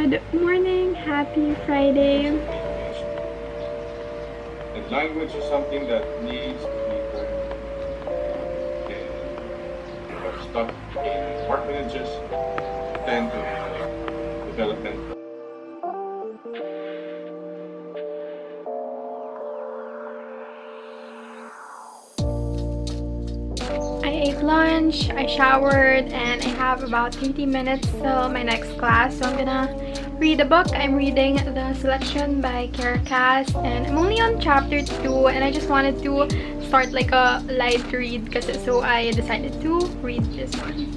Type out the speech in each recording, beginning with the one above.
Good morning, happy Friday. And language is something that needs to be learned. And we're stuck in orphanages, tend to developmental. I ate lunch, I showered, and I have about 30 minutes till my next class. So I'm gonna read a book. I'm reading The Selection by Kara Cass, and I'm only on chapter 2, and I just wanted to start like a light read because so I decided to read this one.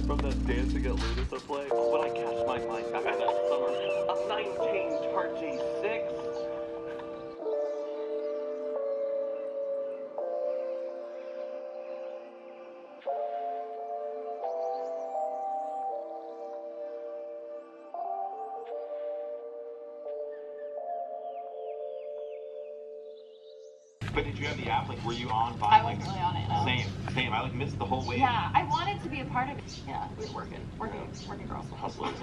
From that dancing at Ludus play, when I catch my mind back in that summer of 1936. But did you have the app? Like, were you on by? I wasn't really on it, no. Same. I like missed the whole wave. Yeah, I wanted to be a part of it. Yeah, we were working girls. Hustlers.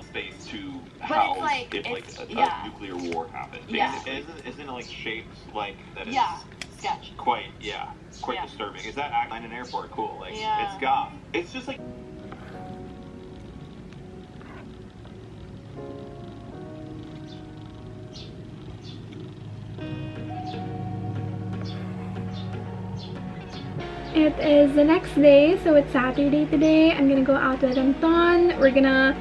Space to But house it's like, if it's, like a yeah. nuclear war happened. Yeah. Isn't it like shaped like that? Is Yeah, sketch. Quite Yeah. disturbing. Is that act in an airport? Cool. Like Yeah. it's goth. It's just like. It is the next day, so it's Saturday today. I'm gonna go out with Anton. We're gonna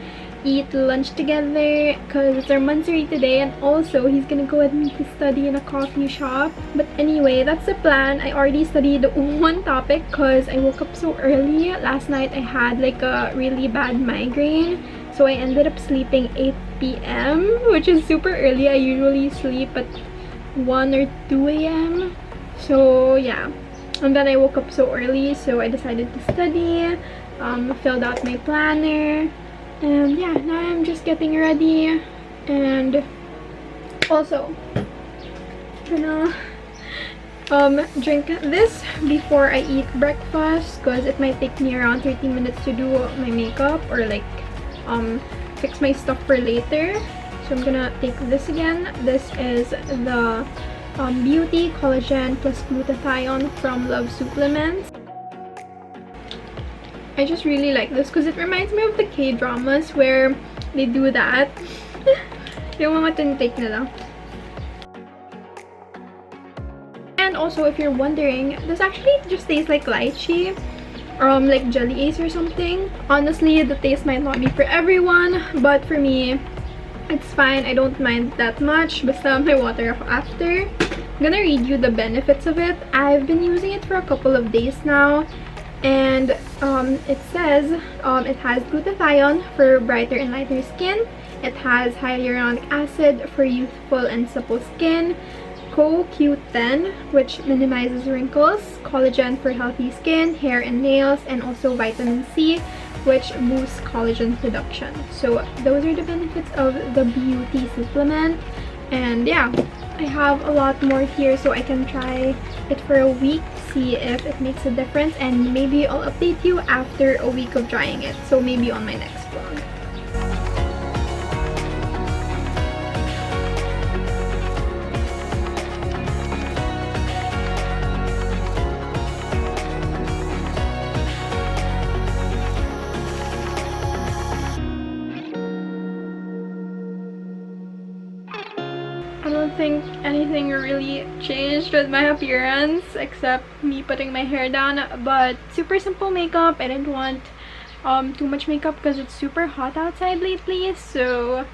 eat lunch together because it's our monthsary today, and also he's gonna go with me to study in a coffee shop. But anyway, that's the plan. I already studied one topic because I woke up so early. Last night I had like a really bad migraine, so I ended up sleeping 8 p.m. which is super early. I usually sleep at 1 or 2 a.m. So yeah. And then I woke up so early, so I decided to study, filled out my planner, and yeah, now I'm just getting ready. And also gonna drink this before I eat breakfast because it might take me around 30 minutes to do my makeup or like fix my stuff for later. So I'm gonna take this again. This is the Beauty Collagen plus Glutathione from Love Supplements. I just really like this because it reminds me of the K-dramas where they do that. Yung mga tinitake nila. And also, if you're wondering, this actually just tastes like lychee or like jelly ace or something. Honestly, the taste might not be for everyone, but for me, it's fine. I don't mind that much. Basta may water ako after. I'm gonna read you the benefits of it. I've been using it for a couple of days now, and it says it has glutathione for brighter and lighter skin. It has hyaluronic acid for youthful and supple skin, CoQ10, which minimizes wrinkles, collagen for healthy skin, hair and nails, and also vitamin C, which boosts collagen production. So those are the benefits of the beauty supplement. And yeah, I have a lot more here, so I can try it for a week, see if it makes a difference, and maybe I'll update you after a week of trying it, so maybe on my next vlog. think anything really changed with my appearance except me putting my hair down, but super simple makeup. I didn't want too much makeup because it's super hot outside lately, so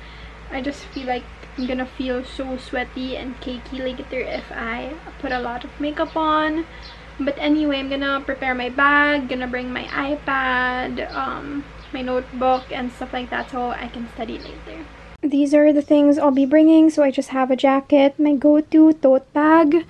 I just feel like I'm gonna feel so sweaty and cakey later if I put a lot of makeup on. But anyway, I'm gonna prepare my bag, gonna bring my iPad, my notebook and stuff like that so I can study later. These are the things I'll be bringing. So I just have a jacket, my go-to tote bag,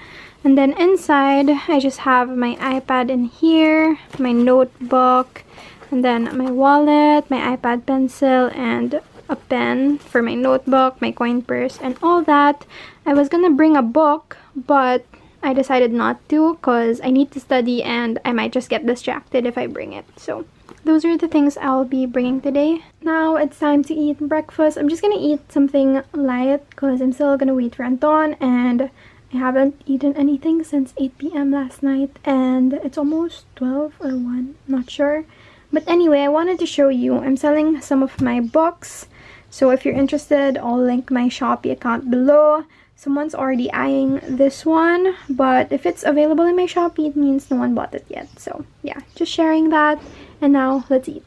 and then inside I just have my iPad in here, my notebook, and then my wallet, my iPad pencil, and a pen for my notebook, my coin purse, and all that. I was gonna bring a book, but I decided not to because I need to study and I might just get distracted if I bring it. So those are the things I'll be bringing today. Now it's time to eat breakfast. I'm just gonna eat something light because I'm still gonna wait for Anton, and I haven't eaten anything since 8 p.m. last night, and it's almost 12 or 1, not sure. But anyway, I wanted to show you, I'm selling some of my books. So if you're interested, I'll link my Shopee account below. Someone's already eyeing this one, but if it's available in my Shopee, it means no one bought it yet. So yeah, just sharing that. And now let's eat.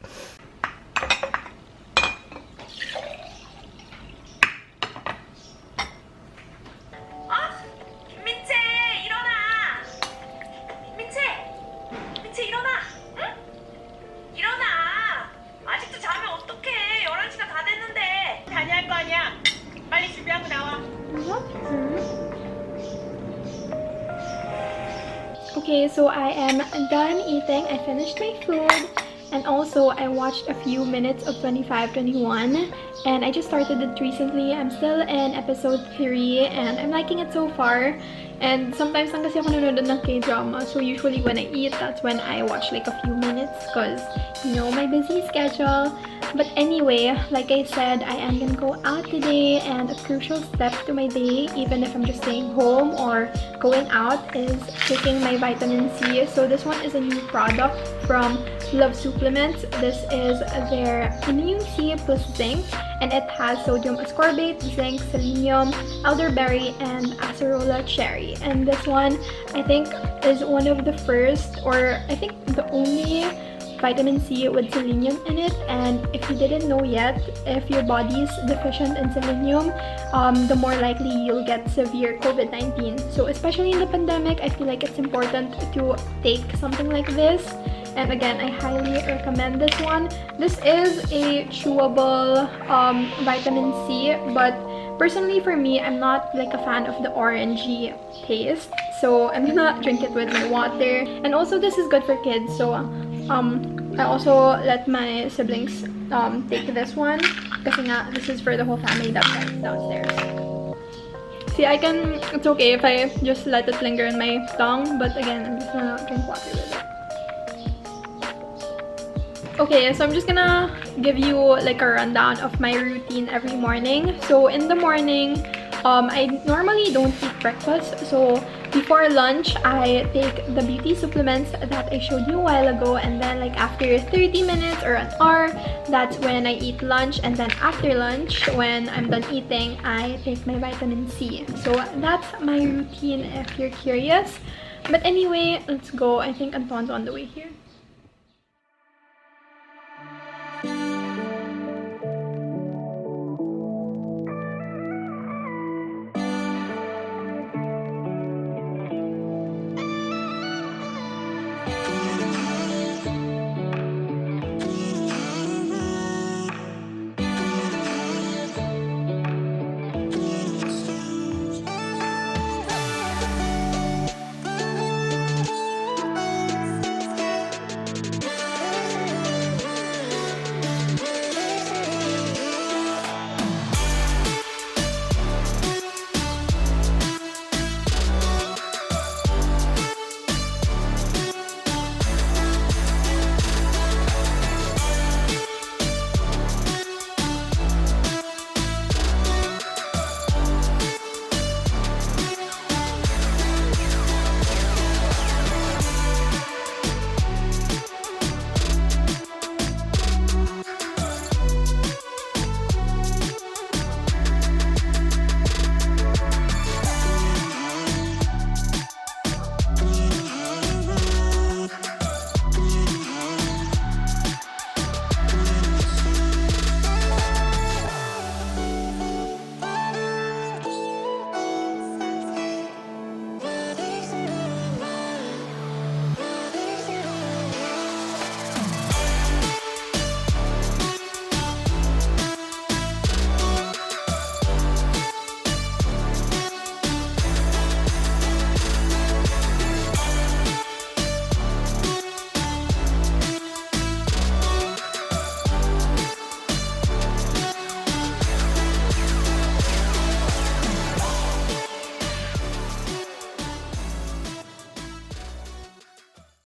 Okay, so I am done eating. I finished my food, and also I watched a few minutes of 25-21, and I just started it recently. I'm still in episode 3 and I'm liking it so far. And sometimes lang kasi ako nanonood ng K-drama, so usually when I eat, that's when I watch like a few minutes because, you know, my busy schedule. But anyway, like I said, I am gonna go out today, and a crucial step to my day, even if I'm just staying home or going out, is taking my vitamin C. So this one is a new product from Love Supplements. This is their Immune C plus Zinc, and it has sodium ascorbate, zinc, selenium, elderberry, and acerola cherry. And this one, I think, is one of the first, or I think the only vitamin C with selenium in it. And if you didn't know yet, if your body is deficient in selenium, the more likely you'll get severe COVID-19. So especially in the pandemic, I feel like it's important to take something like this. And again, I highly recommend this one. This is a chewable vitamin C, but personally for me, I'm not like a fan of the orangey taste, so I'm gonna drink it with my water. And also this is good for kids, so I also let my siblings take this one kasi nga this is for the whole family that's downstairs. See, it's okay if I just let it linger in my tongue, but again, I'm just gonna drink water with it. Okay, so I'm just gonna give you like a rundown of my routine every morning. So in the morning, I normally don't eat breakfast. So before lunch, I take the beauty supplements that I showed you a while ago, and then like after 30 minutes or an hour, that's when I eat lunch. And then after lunch, when I'm done eating, I take my vitamin C. So that's my routine if you're curious. But anyway, let's go. I think Anton's on the way here.